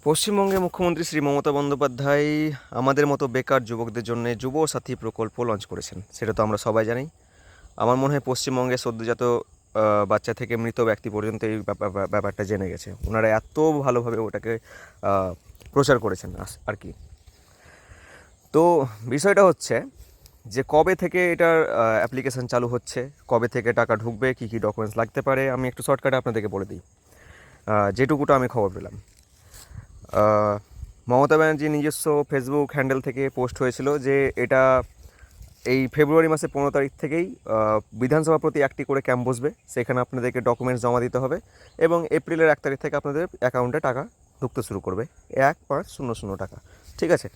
পশ্চিমবঙ্গের মুখ্যমন্ত্রী শ্রী মমতা বন্দ্যোপাধ্যায় আমাদের মতো বেকার যুবকদের জন্য যুবসাথী প্রকল্প লঞ্চ করেছেন, সেটা তো আমরা সবাই জানি। আমার মনে হয় পশ্চিমবঙ্গে সদ্যোজাত বাচ্চা থেকে মৃত ব্যক্তি পর্যন্ত এই ব্যাপারটা জেনে গেছে। ওনারা এত ভালোভাবে ওটাকে প্রচার করেছেন আর কি। তো বিষয়টা হচ্ছে যে কবে থেকে এটার অ্যাপ্লিকেশান চালু হচ্ছে, কবে থেকে টাকা ঢুকবে, কী কী ডকুমেন্টস লাগতে পারে, আমি একটু শর্টকাটে আপনাদেরকে বলে দিই যেটুকুটা আমি খবর পেলাম। মমতা ব্যানার্জি নিজস্ব ফেসবুক হ্যান্ডেল থেকে পোস্ট হয়েছিল যে এটা এই ফেব্রুয়ারি মাসের 15 তারিখ থেকেই বিধানসভা প্রতি একটি করে ক্যাম্প বসবে, সেখানে আপনাদেরকে ডকুমেন্টস জমা দিতে হবে এবং এপ্রিলের 1 তারিখ থেকে আপনাদের অ্যাকাউন্টে টাকা ঢুকতে শুরু করবে 1500 টাকা। ঠিক আছে,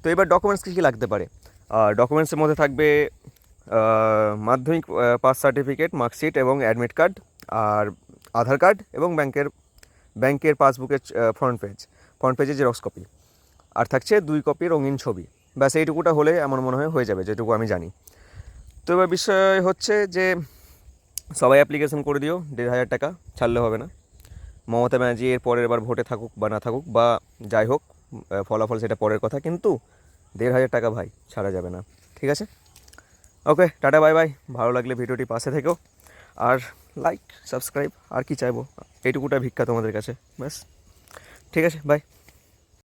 তো এবার ডকুমেন্টস কী কী লাগতে পারে? ডকুমেন্টসের মধ্যে থাকবে মাধ্যমিক পাস সার্টিফিকেট, মার্কশিট এবং অ্যাডমিট কার্ড, আর আধার কার্ড এবং ব্যাংকের পাসবুকের ফ্রন্ট পেজে জেরক্স কপি, আর থাকছে 2 কপি রঙিন ছবি। ব্যাস এইটুকুটা হলে আমার মনে হয় হয়ে যাবে, যেটুকু আমি জানি। তো এবার বিষয় হচ্ছে যে সবাই অ্যাপ্লিকেশন করে দিও, 1,500 টাকা ছাড়লে হবে না। মমতা ব্যানার্জি এর পরের বার ভোটে থাকুক বা না থাকুক বা যাই হোক, ফলাফল সেটা পরের কথা, কিন্তু 1,500 টাকা ভাই ছাড়া যাবে না। ঠিক আছে, ওকে, টাটা, বাই বাই। ভালো লাগলে ভিডিওটি পাশে থেকেও, আর লাইক সাবস্ক্রাইব, আর কি চাইবো, এইটুকুটা ভিক্ষা তোমাদের কাছে, ব্যাস। ঠিক আছে, বাই।